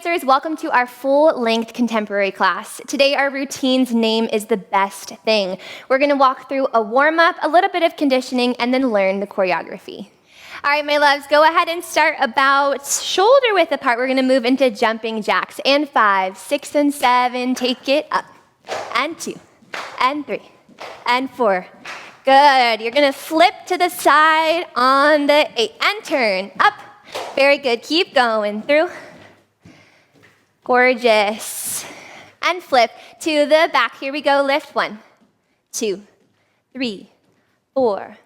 dancers, welcome to our full-length contemporary class. Today our routine's name is The Best Thing. We're gonna walk through a warm-up, a little bit of conditioning, and then learn the choreography. All right, my loves, go ahead and start about shoulder width apart. We're gonna move into jumping jacks. And 5, 6, and 7, take it up. And 2, and 3, and 4. Good, you're gonna flip to the side on the 8, and turn up. Very good, keep going through. Gorgeous. And flip to the back. Here we go. Lift 1, 2, 3, 4,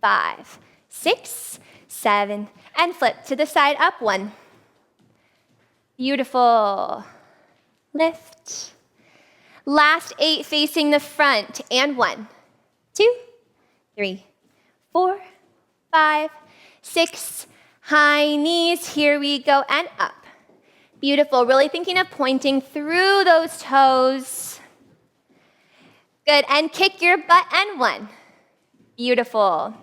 5, 6, 7, and flip to the side up 1. Beautiful. Lift. Last 8 facing the front. And 1, 2, 3, 4, 5, 6. High knees. Here we go. And up. Beautiful. Really thinking of pointing through those toes. Good. And kick your butt. And 1. Beautiful.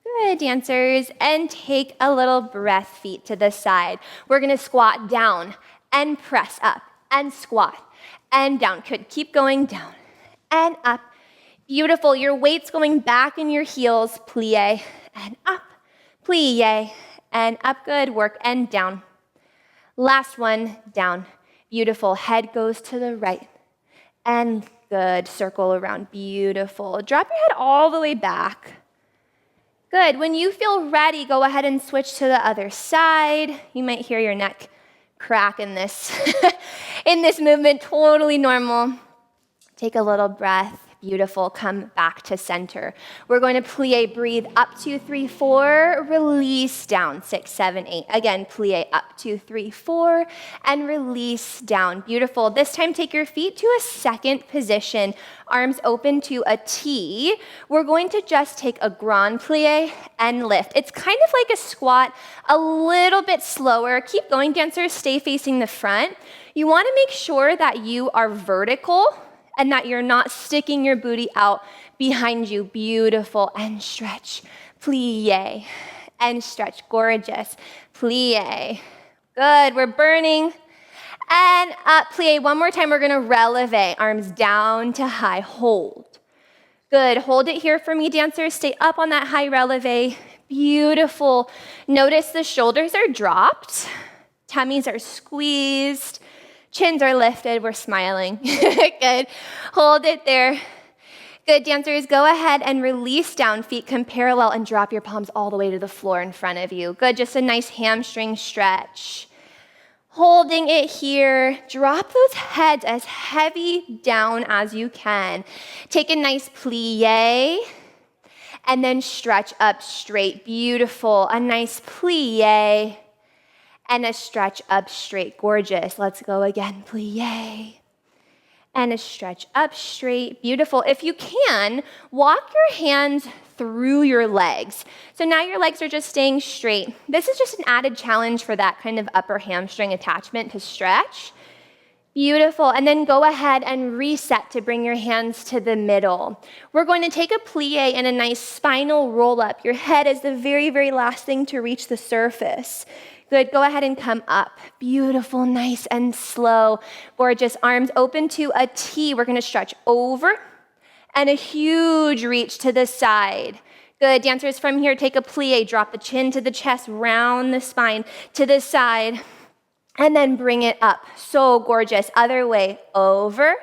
Good, dancers. And take a little breath, feet to the side. We're going to squat down and press up and squat and down. Good. Keep going down and up. Beautiful. Your weight's going back in your heels. Plie and up. Plie and up. Good work. And down. Last one, down. Beautiful. Head goes to the right. And good. Circle around. Beautiful. Drop your head all the way back. Good. When you feel ready, go ahead and switch to the other side. You might hear your neck crack in this, in this movement. Totally normal. Take a little breath. Beautiful. Come back to center. We're going to plie, breathe up 2, 3, 4, release down 6, 7, 8. Again, plie up 2, 3, 4, and release down. Beautiful. This time, take your feet to a second position, arms open to a T. We're going to just take a grand plie and lift. It's kind of like a squat, a little bit slower. Keep going, dancers. Stay facing the front. You want to make sure that you are vertical and that you're not sticking your booty out behind you. Beautiful. And stretch. Plie. And stretch. Gorgeous. Plie. Good. We're burning. And up. Plie. One more time. We're going to releve. Arms down to high. Hold. Good. Hold it here for me, dancers. Stay up on that high releve. Beautiful. Notice the shoulders are dropped. Tummies are squeezed. Chins are lifted. We're smiling. Good. Hold it there. Good, dancers. Go ahead and release down. Feet come parallel and drop your palms all the way to the floor in front of you. Good. Just a nice hamstring stretch. Holding it here. Drop those heads as heavy down as you can. Take a nice plie and then stretch up straight. Beautiful. A nice plie. And a stretch up straight. Gorgeous. Let's go again. Plie. And a stretch up straight. Beautiful. If you can, walk your hands through your legs. So now your legs are just staying straight. This is just an added challenge for that kind of upper hamstring attachment to stretch. Beautiful. And then go ahead and reset to bring your hands to the middle. We're going to take a plie and a nice spinal roll up. Your head is the very, very last thing to reach the surface. Good, go ahead and come up. Beautiful, nice and slow. Gorgeous, arms open to a T. We're gonna stretch over and a huge reach to the side. Good, dancers from here, take a plie, drop the chin to the chest, round the spine to the side, and then bring it up. So gorgeous, other way, over,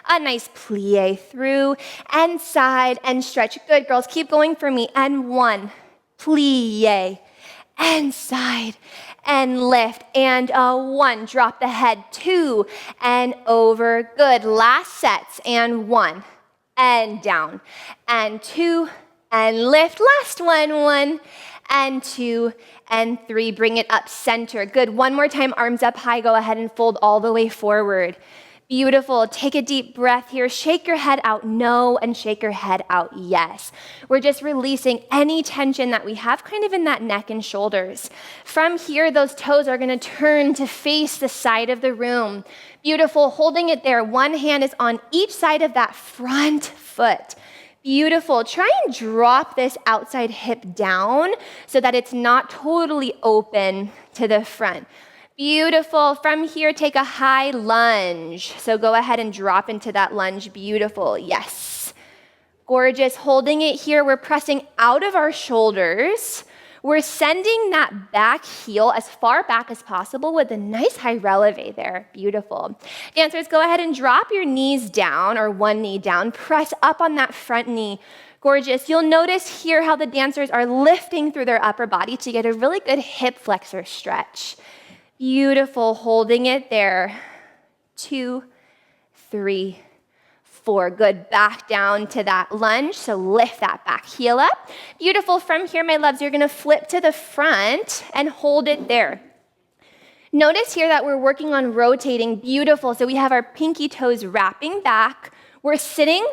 a nice plie through, and side, and stretch. Good, girls, keep going for me, and 1, plie, and side, and lift, and 1, drop the head, 2, and over, good, last sets, and 1, and down, and 2, and lift, last one, 1, and 2, and 3, bring it up center, good, one more time, arms up high, go ahead and fold all the way forward. Beautiful. Take a deep breath here. Shake your head out no and shake your head out yes. We're just releasing any tension that we have kind of in that neck and shoulders. From here, those toes are going to turn to face the side of the room. Beautiful. Holding it there. One hand is on each side of that front foot. Beautiful. Try and drop this outside hip down so that it's not totally open to the front. Beautiful. From here, take a high lunge. So go ahead and drop into that lunge. Beautiful. Yes. Gorgeous. Holding it here, we're pressing out of our shoulders. We're sending that back heel as far back as possible with a nice high releve there. Beautiful. Dancers, go ahead and drop your knees down, or one knee down. Press up on that front knee. Gorgeous. You'll notice here how the dancers are lifting through their upper body to get a really good hip flexor stretch. Beautiful. Holding it there. 2, 3, 4. Good. Back down to that lunge. So lift that back heel up. Beautiful. From here, my loves, you're going to flip to the front and hold it there. Notice here that we're working on rotating. Beautiful. So we have our pinky toes wrapping back. We're sitting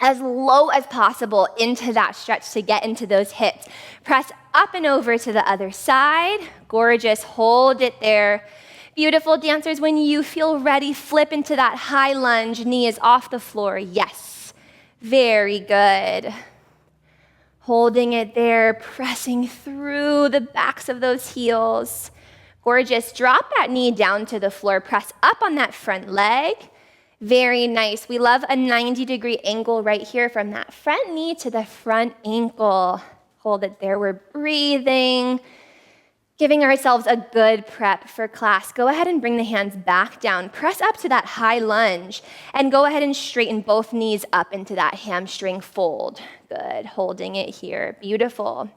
as low as possible into that stretch to get into those hips. Press up and over to the other side. Gorgeous. Hold it there. Beautiful. Dancers, when you feel ready, flip into that high lunge. Knee is off the floor. Yes. Very good. Holding it there, pressing through the backs of those heels. Gorgeous. Drop that knee down to the floor. Press up on that front leg. Very nice. We love a 90-degree angle right here from that front knee to the front ankle. Hold it there. We're breathing, giving ourselves a good prep for class. Go ahead and bring the hands back down. Press up to that high lunge and go ahead and straighten both knees up into that hamstring fold. Good. Holding it here. Beautiful.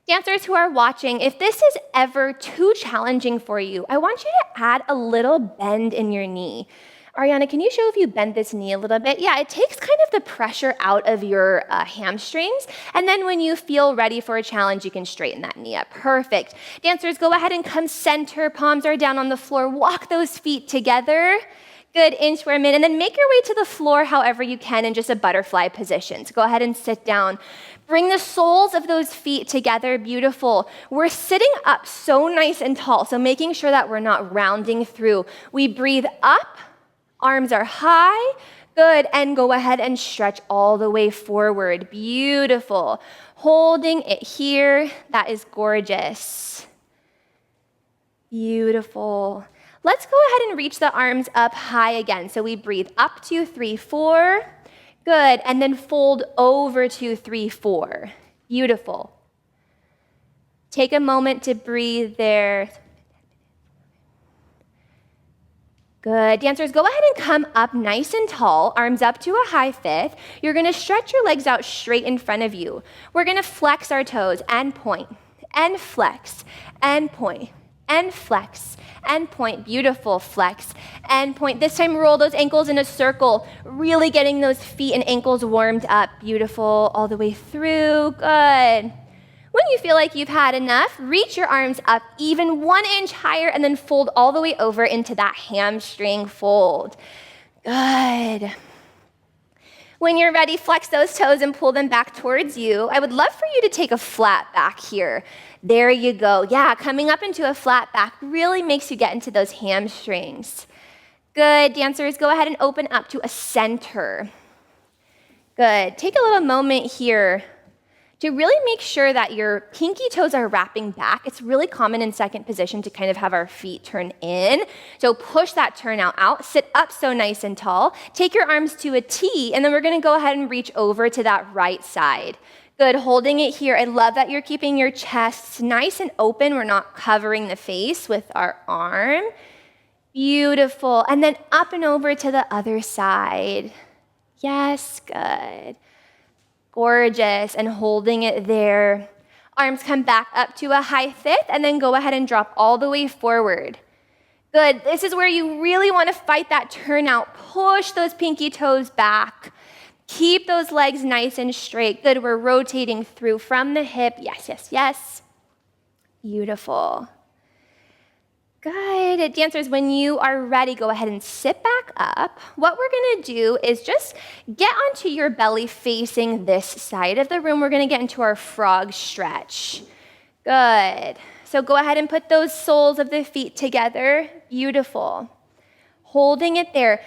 Dancers who are watching, if this is ever too challenging for you, I want you to add a little bend in your knee. Ariana, can you show if you bend this knee a little bit? Yeah, it takes kind of the pressure out of your hamstrings. And then when you feel ready for a challenge, you can straighten that knee up. Perfect. Dancers, go ahead and come center. Palms are down on the floor. Walk those feet together. Good, inchworm in. And then make your way to the floor however you can in just a butterfly position. So go ahead and sit down. Bring the soles of those feet together. Beautiful. We're sitting up so nice and tall, so making sure that we're not rounding through. We breathe up. Arms are high. Good. And go ahead and stretch all the way forward. Beautiful. Holding it here. That is gorgeous. Beautiful. Let's go ahead and reach the arms up high again. So we breathe up 2, 3, 4. Good. And then fold over 2, 3, 4. Beautiful. Take a moment to breathe there. Good. Dancers, go ahead and come up nice and tall, arms up to a high fifth. You're going to stretch your legs out straight in front of you. We're going to flex our toes and point, and flex, and point, and flex, and point. Beautiful. Flex and point. This time, roll those ankles in a circle, really getting those feet and ankles warmed up. Beautiful. All the way through. Good. When you feel like you've had enough, reach your arms up even 1 inch higher and then fold all the way over into that hamstring fold. Good. When you're ready, flex those toes and pull them back towards you. I would love for you to take a flat back here. There you go. Yeah, coming up into a flat back really makes you get into those hamstrings. Good. Dancers, go ahead and open up to a center. Good. Take a little moment here to really make sure that your pinky toes are wrapping back. It's really common in second position to kind of have our feet turn in. So push that turnout out. Sit up so nice and tall. Take your arms to a T, and then we're gonna go ahead and reach over to that right side. Good, holding it here. I love that you're keeping your chest nice and open. We're not covering the face with our arm. Beautiful. And then up and over to the other side. Yes, good. Gorgeous, and holding it there. Arms come back up to a high fifth, and then go ahead and drop all the way forward. Good, this is where you really wanna fight that turnout. Push those pinky toes back. Keep those legs nice and straight. Good, we're rotating through from the hip. Yes, yes, yes. Beautiful. Good. Dancers, when you are ready, go ahead and sit back up. What we're gonna do is just get onto your belly facing this side of the room. We're gonna get into our frog stretch. Good. So go ahead and put those soles of the feet together. Beautiful. Holding it there.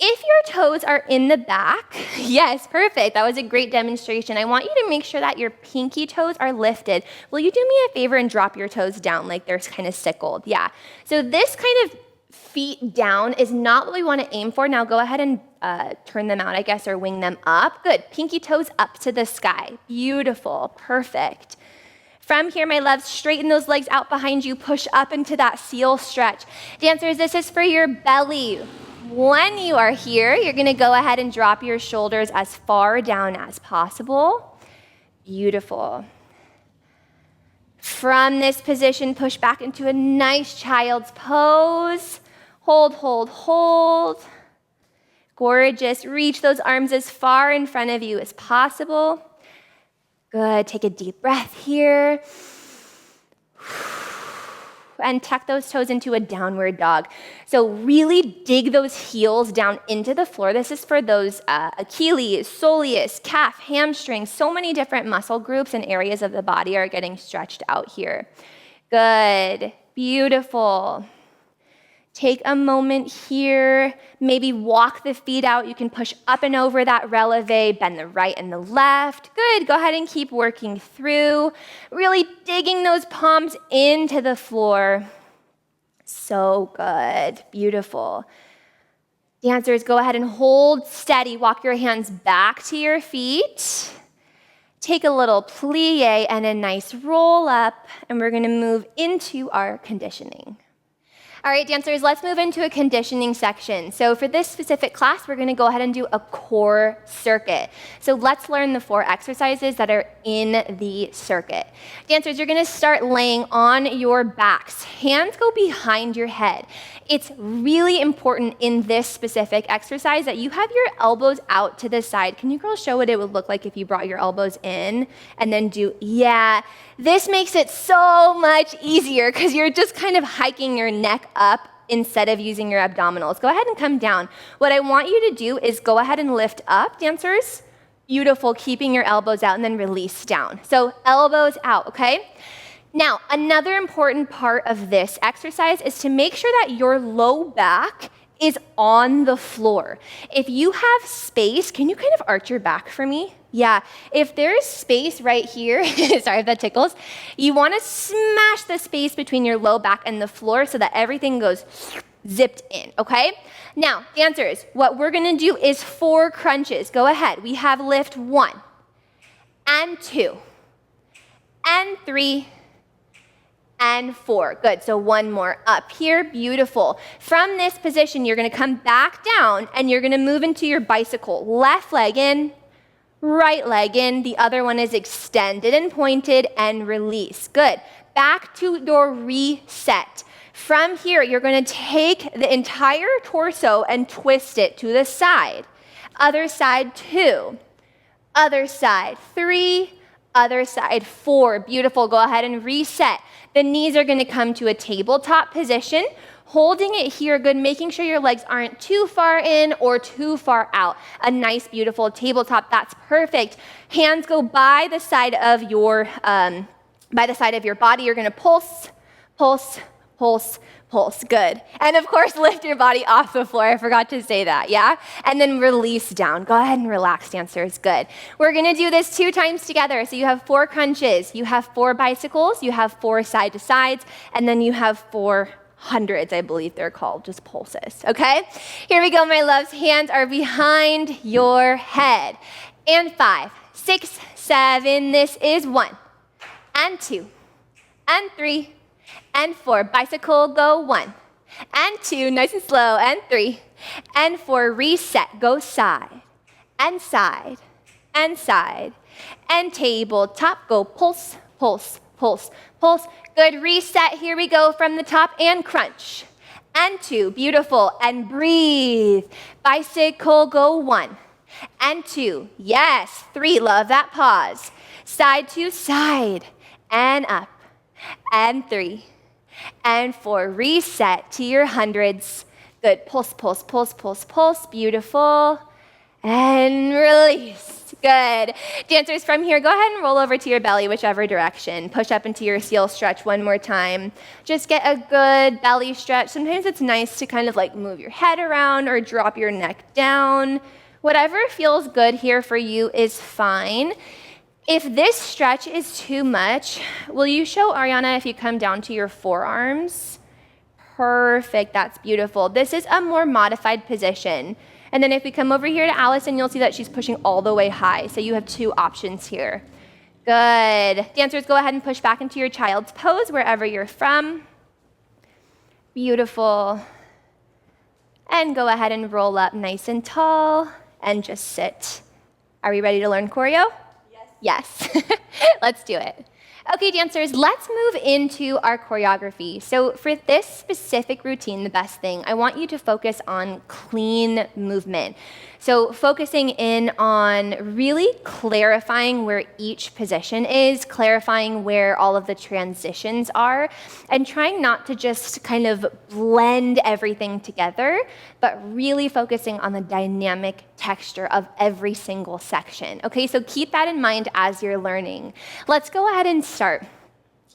If your toes are in the back, yes, perfect. That was a great demonstration. I want you to make sure that your pinky toes are lifted. Will you do me a favor and drop your toes down like they're kind of sickled? Yeah. So this kind of feet down is not what we want to aim for. Now go ahead and turn them out, I guess, or wing them up. Good. Pinky toes up to the sky. Beautiful. Perfect. From here, my loves, straighten those legs out behind you. Push up into that seal stretch. Dancers, this is for your belly. When you are here, you're going to go ahead and drop your shoulders as far down as possible. Beautiful. From this position, push back into a nice child's pose. Hold, hold, hold. Gorgeous. Reach those arms as far in front of you as possible. Good. Take a deep breath here. And tuck those toes into a downward dog. So really dig those heels down into the floor. This is for those Achilles, soleus, calf, hamstring. So many different muscle groups and areas of the body are getting stretched out here. Good. Beautiful. Take a moment here, maybe walk the feet out. You can push up and over that releve, bend the right and the left. Good, go ahead and keep working through. Really digging those palms into the floor. So good, beautiful. Dancers, go ahead and hold steady. Walk your hands back to your feet. Take a little plie and a nice roll up, and we're gonna move into our conditioning. All right, dancers, let's move into a conditioning section. So for this specific class, we're gonna go ahead and do a core circuit. So let's learn the 4 exercises that are in the circuit. Dancers, you're gonna start laying on your backs. Hands go behind your head. It's really important in this specific exercise that you have your elbows out to the side. Can you girls show what it would look like if you brought your elbows in and then yeah. This makes it so much easier because you're just kind of hiking your neck up instead of using your abdominals. Go ahead and come down. What I want you to do is go ahead and lift up, dancers. Beautiful, keeping your elbows out and then release down. So elbows out, okay? Now, another important part of this exercise is to make sure that your low back is on the floor. If you have space, can you kind of arch your back for me? Yeah, if there's space right here, sorry if that tickles, you want to smash the space between your low back and the floor so that everything goes zipped in, okay? Now, dancers, what we're gonna do is 4 crunches. Go ahead. We have lift 1 and 2 and 3 and 4. Good, so 1 more up here, beautiful. From this position, you're gonna come back down and you're gonna move into your bicycle. Left leg in, right leg in, the other one is extended and pointed and release. Good, back to your reset. From here, you're gonna take the entire torso and twist it to the side. Other side 2, other side 3, other side 4. Beautiful, go ahead and reset. The knees are gonna come to a tabletop position, holding it here, good, making sure your legs aren't too far in or too far out. A nice, beautiful tabletop, that's perfect. Hands go by the side of your body. You're gonna pulse, pulse, pulse, pulse, good. And of course, lift your body off the floor. I forgot to say that, yeah? And then release down. Go ahead and relax, dancers, good. We're gonna do this 2 times together. So you have 4 crunches, you have 4 bicycles, you have 4 side to sides, and then you have 4 hundreds, I believe they're called, just pulses, okay? Here we go, my loves. Hands are behind your head. And 5, 6, 7, this is 1, and 2, and 3, and 4. Bicycle, go 1, and 2, nice and slow, and 3, and 4. Reset, go side, and side, and side, and tabletop, go pulse, pulse, pulse, pulse. Good, reset, here we go from the top, and crunch, and 2, beautiful, and breathe. Bicycle, go 1, and 2, yes, 3, love that pause. Side to side, and up, and 3, and 4. Reset to your hundreds. Good, pulse, pulse, pulse, pulse, pulse, beautiful. and release. Good. Dancers, from here, go ahead and roll over to your belly, whichever direction. Push up into your seal stretch one more time. Just get a good belly stretch. Sometimes it's nice to kind of like move your head around or drop your neck down. Whatever feels good here for you is fine. If this stretch is too much, will you show Ariana if you come down to your forearms? Perfect, that's beautiful. This is a more modified position. And then if we come over here to Allison, you'll see that she's pushing all the way high. So you have two options here. Good. Dancers, go ahead and push back into your child's pose wherever you're from. Beautiful. And go ahead and roll up nice and tall and just sit. Are we ready to learn choreo? Yes. Let's do it. Okay, dancers, let's move into our choreography. So for this specific routine, the best thing, I want you to focus on clean movement. So focusing in on really clarifying where each position is, clarifying where all of the transitions are, and trying not to just kind of blend everything together, but really focusing on the dynamic texture of every single section. Okay, so keep that in mind as you're learning. Let's go ahead and start.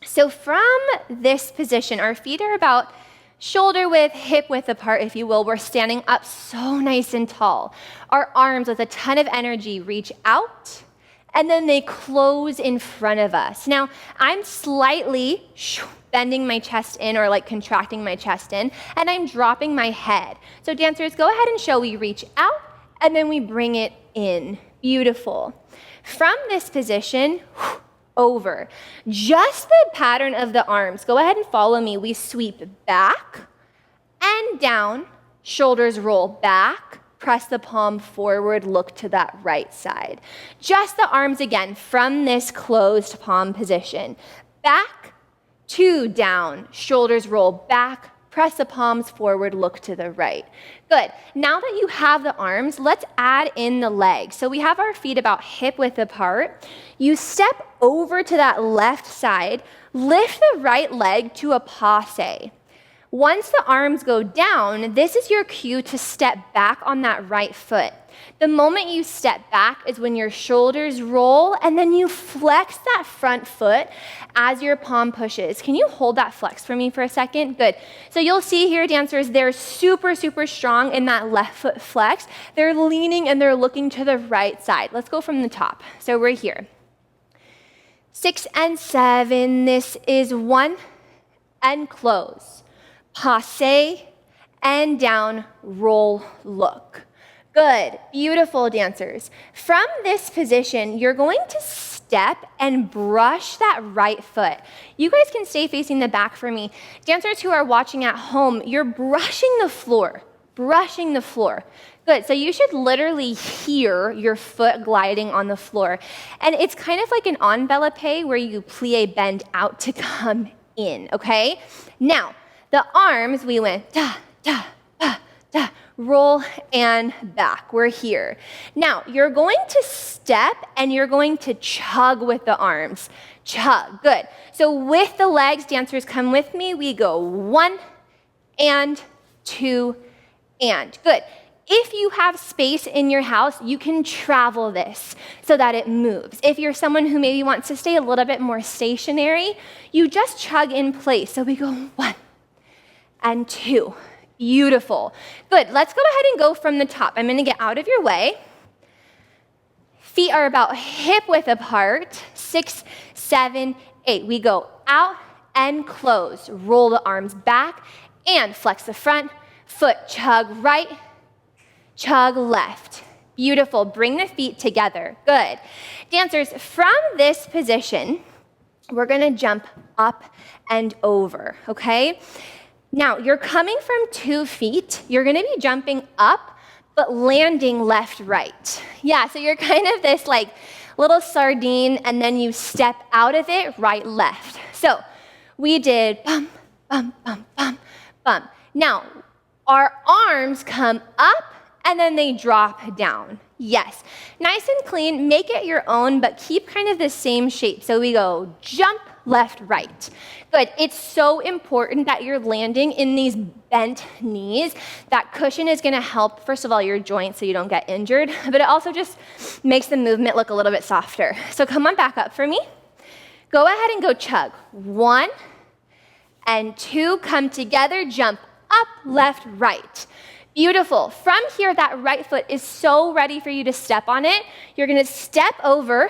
So from this position, our feet are about shoulder width, hip width apart, if you will. We're standing up so nice and tall. Our arms with a ton of energy reach out, and then they close in front of us. Now, I'm slightly bending my chest in or like contracting my chest in, and I'm dropping my head. So dancers, go ahead and show we reach out, and then we bring it in. Beautiful. From this position, over. Just the pattern of the arms. Go ahead and follow me. We sweep back and down, shoulders roll back, press the palm forward, look to that right side. Just the arms again from this closed palm position. Back to down, shoulders roll back, press the palms forward, look to the right. Good. Now that you have the arms, let's add in the legs. So we have our feet about hip width apart. You step over to that left side, lift the right leg to a passe. Once the arms go down, this is your cue to step back on that right foot. The moment you step back is when your shoulders roll and then you flex that front foot as your palm pushes. Can you hold that flex for me for a second? Good. So you'll see here, dancers, they're super, super strong in that left foot flex. They're leaning and they're looking to the right side. Let's go from the top. So we're here. 6 and 7. This is 1 and close. Passe and down, roll, look. Good, beautiful dancers. From this position, you're going to step and brush that right foot. You guys can stay facing the back for me. Dancers who are watching at home, you're brushing the floor, brushing the floor. Good, so you should literally hear your foot gliding on the floor. And it's kind of like an envelope where you plie bend out to come in, okay? Now, the arms, we went da, da, da, da, roll and back. We're here. Now, you're going to step and you're going to chug with the arms. Chug, good. So with the legs, dancers, come with me. We go 1 and 2 and. Good. If you have space in your house, you can travel this so that it moves. If you're someone who maybe wants to stay a little bit more stationary, you just chug in place. So we go 1 and 2. Beautiful. Good. Let's go ahead and go from the top. I'm going to get out of your way. Feet are about hip width apart. 6, 7, 8. We go out and close. Roll the arms back and flex the front foot. Chug right, chug left. Beautiful. Bring the feet together. Good. Dancers, from this position, we're going to jump up and over, okay? Now, you're coming from 2 feet. You're going to be jumping up, but landing left, right. Yeah, so you're kind of this like little sardine, and then you step out of it right, left. So we did bump, bump, bump, bump, bump. Now, our arms come up, and then they drop down. Yes, nice and clean. Make it your own, but keep kind of the same shape. So we go jump, left, right. Good. It's so important that you're landing in these bent knees. That cushion is going to help, first of all, your joints so you don't get injured, but it also just makes the movement look a little bit softer. So come on back up for me. Go ahead and go chug. 1 and 2, come together, jump up, left, right. Beautiful. From here, that right foot is so ready for you to step on it. You're going to step over.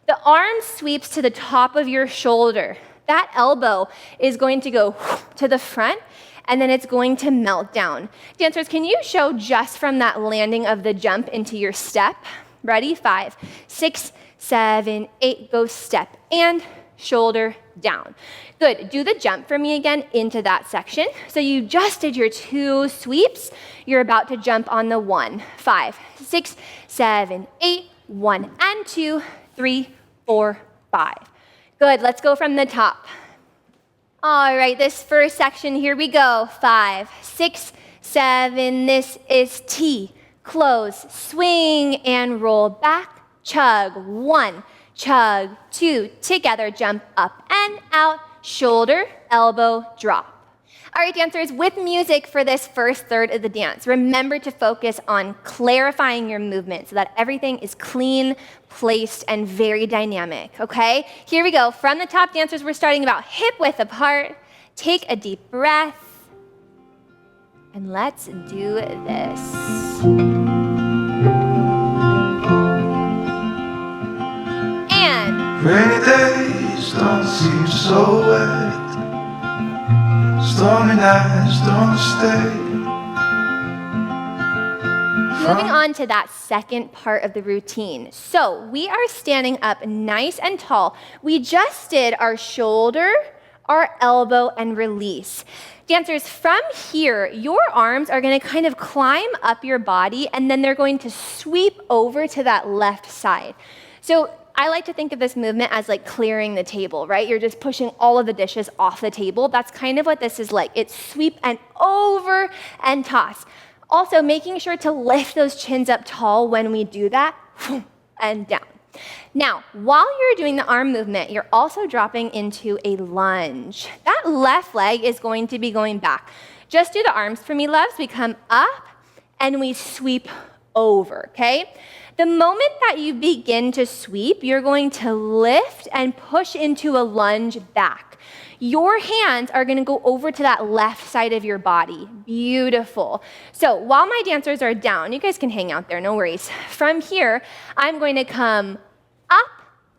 The arm sweeps to the top of your shoulder. That elbow is going to go to the front, and then it's going to melt down. Dancers, can you show just from that landing of the jump into your step? Ready? 5, 6, 7, 8. Go step and shoulder down. Good. Do the jump for me again into that section. So you just did your 2 sweeps. You're about to jump on the 1. 5, 6, 7, 8. 1 and 2, 3, 4, 5. Good. Let's go from the top. All right. This first section, here we go. 5, 6, 7. This is T. Close, swing, and roll back. Chug. 1. Chug. 2. Together, jump up and out. Shoulder, elbow, drop. All right, dancers, with music for this first third of the dance, remember to focus on clarifying your movement so that everything is clean, placed, and very dynamic, okay? Here we go. From the top, dancers, we're starting about hip width apart. Take a deep breath, and let's do this. And rainy days don't seem so wet. Stormy nights don't stay. moving on to that second part of the routine. So we are standing up nice and tall. We just did our shoulder, our elbow, and release. Dancers, from here, your arms are going to kind of climb up your body, and then they're going to sweep over to that left side. So I like to think of this movement as like clearing the table, right? You're just pushing all of the dishes off the table. That's kind of what this is like. It's sweep and over and toss. Also, making sure to lift those chins up tall when we do that, and down. Now, while you're doing the arm movement, you're also dropping into a lunge. That left leg is going to be going back. Just do the arms for me, loves. We come up and we sweep over, okay? The moment that you begin to sweep, you're going to lift and push into a lunge back. Your hands are going to go over to that left side of your body. Beautiful. So while my dancers are down, you guys can hang out there, no worries. From here, I'm going to come up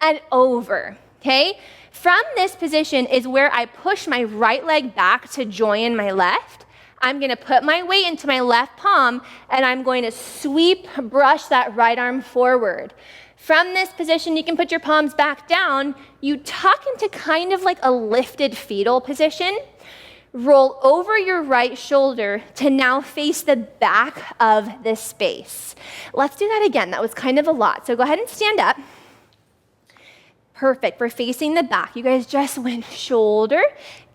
and over, okay? From this position is where I push my right leg back to join my left. I'm going to put my weight into my left palm, and I'm going to sweep, brush that right arm forward. From this position, you can put your palms back down. You tuck into kind of like a lifted fetal position. Roll over your right shoulder to now face the back of this space. Let's do that again. That was kind of a lot. So go ahead and stand up. Perfect. We're facing the back. You guys just went shoulder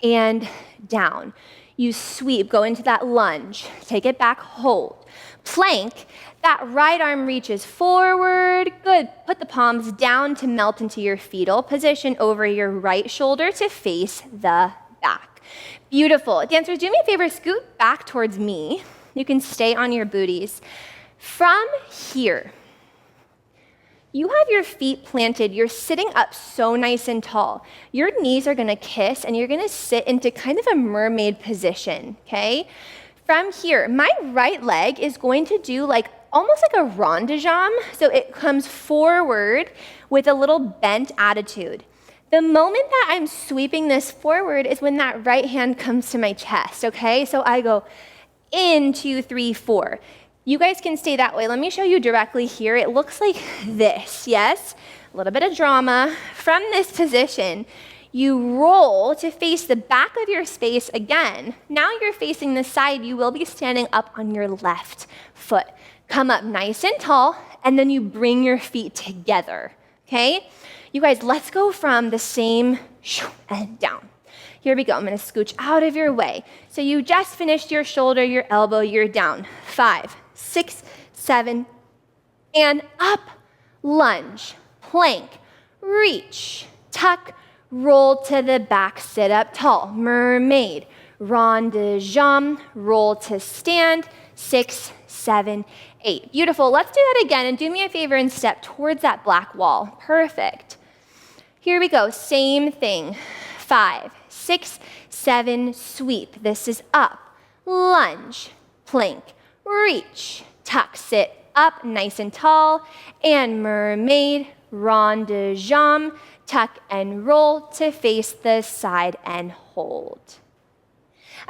and down. You sweep, go into that lunge, take it back, hold. Plank, that right arm reaches forward, good. Put the palms down to melt into your fetal position over your right shoulder to face the back. Beautiful. Dancers, do me a favor, scoot back towards me. You can stay on your booties. From here, you have your feet planted. You're sitting up so nice and tall. Your knees are going to kiss, and you're going to sit into kind of a mermaid position, okay? From here, my right leg is going to do like almost like a rondejam. So it comes forward with a little bent attitude. The moment that I'm sweeping this forward is when that right hand comes to my chest, okay? So I go in, 2, 3, 4. You guys can stay that way. Let me show you directly here. It looks like this, yes? A little bit of drama. From this position, you roll to face the back of your space again. Now you're facing the side. You will be standing up on your left foot. Come up nice and tall, and then you bring your feet together, okay? You guys, let's go from the same and down. Here we go. I'm going to scooch out of your way. So you just finished your shoulder, your elbow, you're down. 5, 6, 7, and up. Lunge, plank, reach, tuck, roll to the back, sit up tall, mermaid, rond de jambe, roll to stand, 6, 7, 8. Beautiful. Let's do that again, and do me a favor and step towards that black wall. Perfect. Here we go. Same thing. 5, 6, 7, sweep. This is up. Lunge, plank, reach, tuck, sit up, nice and tall, and mermaid, rond de jambe, tuck and roll to face the side and hold.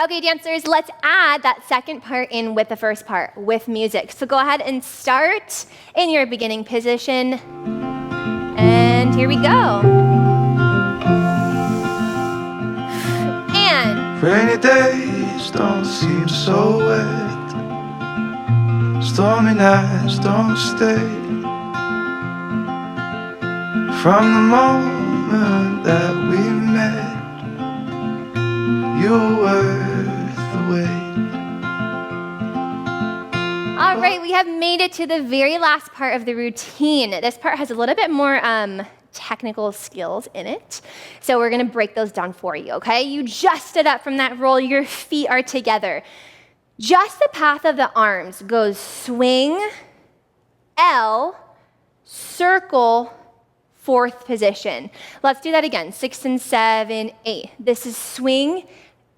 Okay, dancers, let's add that second part in with the first part, with music. So go ahead and start in your beginning position. And here we go. And Rainy days don't seem so wet. Stormy nights don't stay. From the moment that we met, you were worth the wait. all right, we have made it to the very last part of the routine. This part has a little bit more technical skills in it. So we're gonna break those down for you, okay? You just stood up from that roll, your feet are together. Just the path of the arms goes swing, L, circle, fourth position. Let's do that again, 6 and 7, 8. This is swing,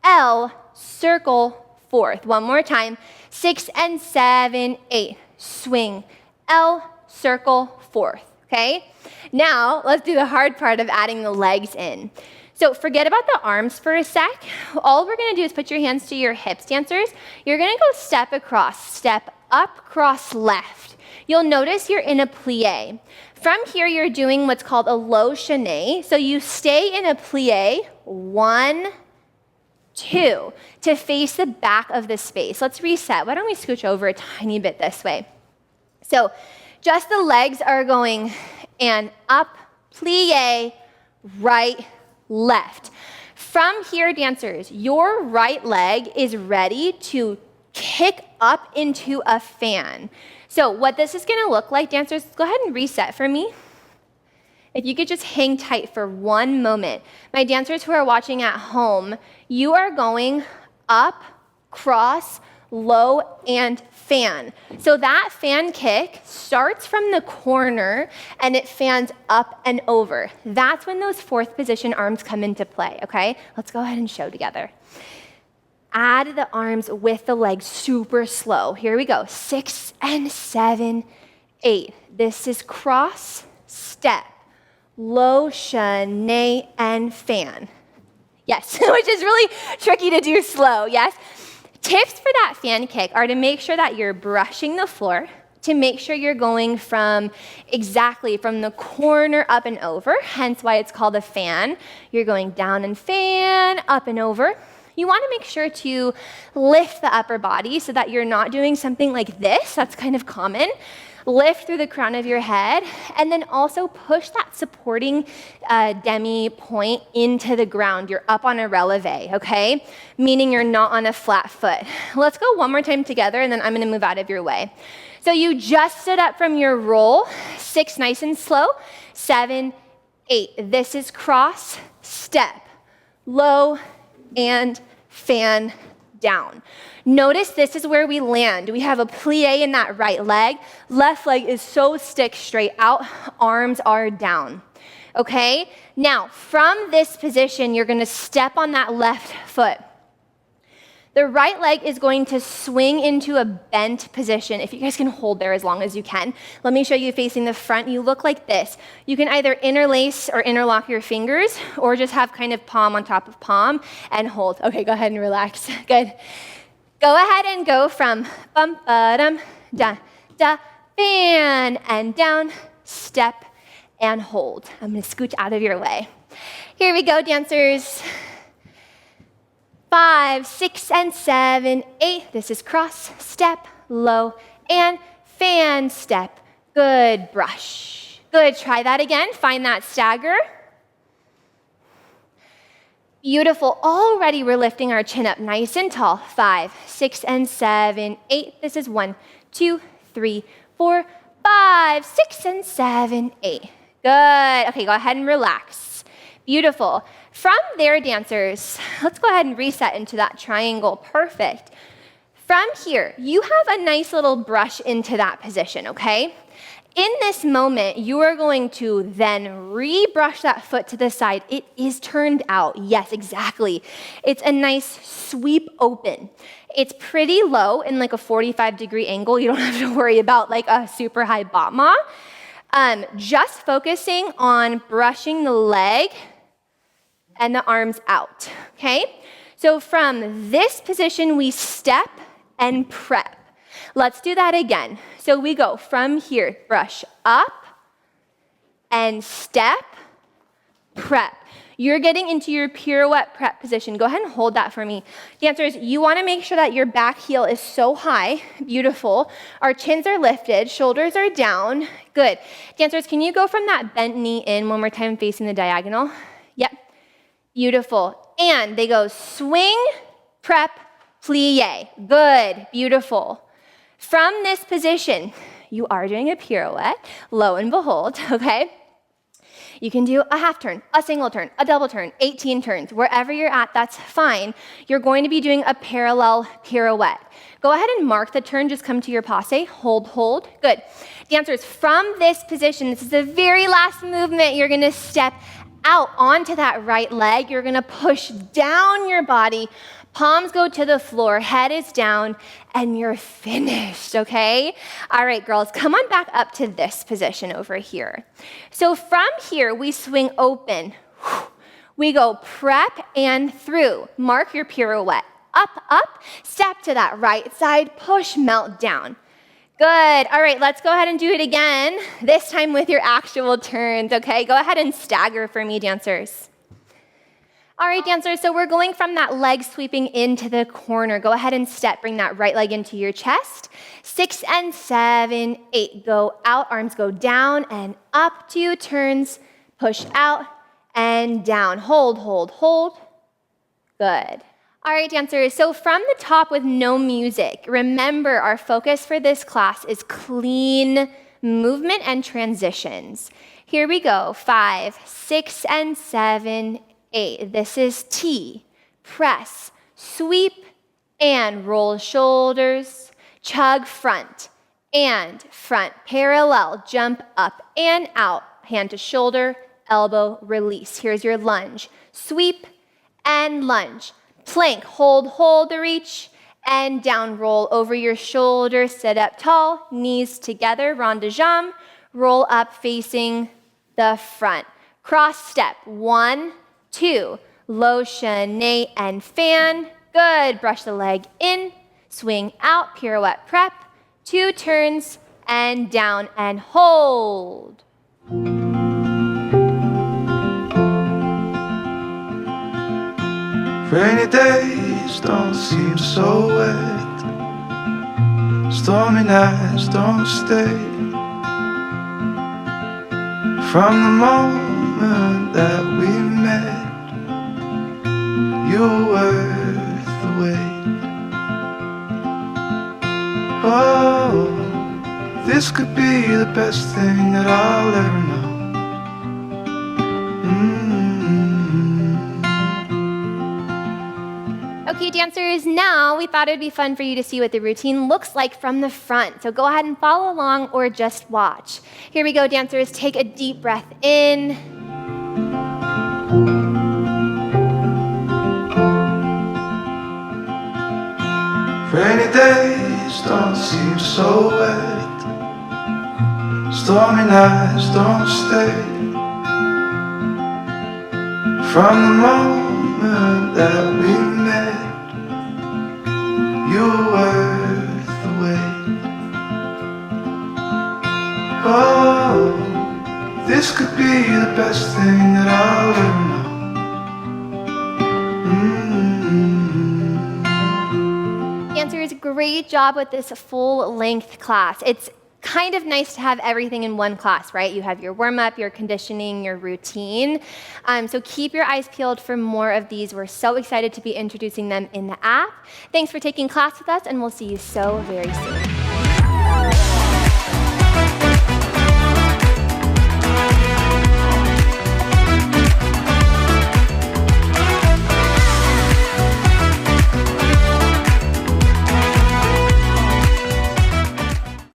L, circle, fourth. One more time, 6 and 7, 8. Swing, L, circle, fourth, okay? Now, let's do the hard part of adding the legs in. So forget about the arms for a sec. All we're gonna do is put your hands to your hips, dancers. You're gonna go step across, step up, cross left. You'll notice you're in a plie. From here, you're doing what's called a low chaîné. So you stay in a plie, 1, 2, to face the back of the space. Let's reset. Why don't we scooch over a tiny bit this way? So just the legs are going and up, plie, right, left. From here, dancers, your right leg is ready to kick up into a fan. So what this is gonna look like, dancers, go ahead and reset for me. If you could just hang tight for one moment. My dancers who are watching at home, you are going up, cross, low, and fan. So that fan kick starts from the corner and it fans up and over. That's when those fourth position arms come into play, okay? Let's go ahead and show together. Add the arms with the legs super slow. Here we go, 6 and 7, 8. This is cross, step, low, chaîné, and fan. Yes, which is really tricky to do slow, yes? Tips for that fan kick are to make sure that you're brushing the floor, to make sure you're going from the corner up and over, hence why it's called a fan. You're going down and fan, up and over. You want to make sure to lift the upper body so that you're not doing something like this. That's kind of common. Lift through the crown of your head, and then also push that supporting demi point into the ground. You're up on a releve, okay? Meaning you're not on a flat foot. Let's go one more time together, and then I'm gonna move out of your way. So you just stood up from your roll, 6 nice and slow, 7, 8. This is cross, step, low, and fan down. Notice this is where we land. We have a plie in that right leg. Left leg is so stick straight out, arms are down. Okay? Now, from this position, you're gonna step on that left foot. The right leg is going to swing into a bent position. If you guys can hold there as long as you can. Let me show you facing the front. You look like this. You can either interlace or interlock your fingers or just have kind of palm on top of palm and hold. Okay, go ahead and relax. Good. Go ahead and go from bum, ba-dum, da, da, fan, and down, step, and hold. I'm gonna scooch out of your way. Here we go, dancers. 5, 6, and 7, 8. This is cross, step, low, and fan, step. Good, brush. Good, try that again. Find that stagger. Beautiful. Already we're lifting our chin up nice and tall. 5, 6, and 7, 8. This is 1, 2, 3, 4, 5, 6, and 7, 8. Good. Okay, go ahead and relax. Beautiful. From there, dancers, let's go ahead and reset into that triangle. Perfect. From here, you have a nice little brush into that position, okay? In this moment, you are going to then re-brush that foot to the side. It is turned out. Yes, exactly. It's a nice sweep open. It's pretty low in like a 45-degree angle. You don't have to worry about like a super high battement. Just focusing on brushing the leg and the arms out, okay? So from this position, we step and prep. Let's do that again. So we go from here, brush up and step, prep. You're getting into your pirouette prep position. Go ahead and hold that for me. Dancers, you wanna make sure that your back heel is so high, beautiful. Our chins are lifted, shoulders are down, good. Dancers, can you go from that bent knee in one more time facing the diagonal? Yep, beautiful. And they go swing, prep, plie. Good, beautiful. From this position, you are doing a pirouette, lo and behold, okay? You can do a half turn, a single turn, a double turn, 18 turns. Wherever you're at, that's fine. You're going to be doing a parallel pirouette. Go ahead and mark the turn, just come to your passe, hold, hold, good. Dancers, from this position, this is the very last movement, you're gonna step out onto that right leg, you're gonna push down your body, palms go to the floor, head is down, and you're finished, okay? All right, girls, come on back up to this position over here. So from here, we swing open. We go prep and through. Mark your pirouette. Up, up, step to that right side, push, melt down. Good. All right, let's go ahead and do it again, this time with your actual turns, okay? Go ahead and stagger for me, dancers. All right, dancers, so we're going from that leg sweeping into the corner. Go ahead and step, bring that right leg into your chest. 6 and 7, 8, go out, arms go down and up, 2 turns, push out and down. Hold, hold, hold. Good. All right, dancers, so from the top with no music, remember our focus for this class is clean movement and transitions. Here we go, 5, 6, and 7, 8. This is T, press, sweep, and roll shoulders, chug front, and front, parallel, jump up and out, hand to shoulder, elbow, release. Here's your lunge, sweep, and lunge. Plank, hold, hold the reach, and down, roll over your shoulder, sit up tall, knees together, rond de jambe, roll up facing the front. Cross step, 1, 2, low chaîné and fan, good, brush the leg in, swing out, pirouette prep, 2 turns, and down and hold. Rainy days don't seem so wet. Stormy nights don't stay. From the moment that we met, you were worth the wait. Oh, this could be the best thing that I'll ever know. Okay, dancers, now we thought it would be fun for you to see what the routine looks like from the front. So go ahead and follow along or just watch. Here we go, dancers. Take a deep breath in. Rainy days don't seem so wet. Stormy nights don't stay. From the moment that we met, you were worth the wait. Oh, this could be the best thing that I'll ever know. Dancers, great job with this full-length class. It's kind of nice to have everything in one class, right? You have your warm-up, your conditioning, your routine. So keep your eyes peeled for more of these. We're so excited to be introducing them in the app. Thanks for taking class with us, and we'll see you so very soon.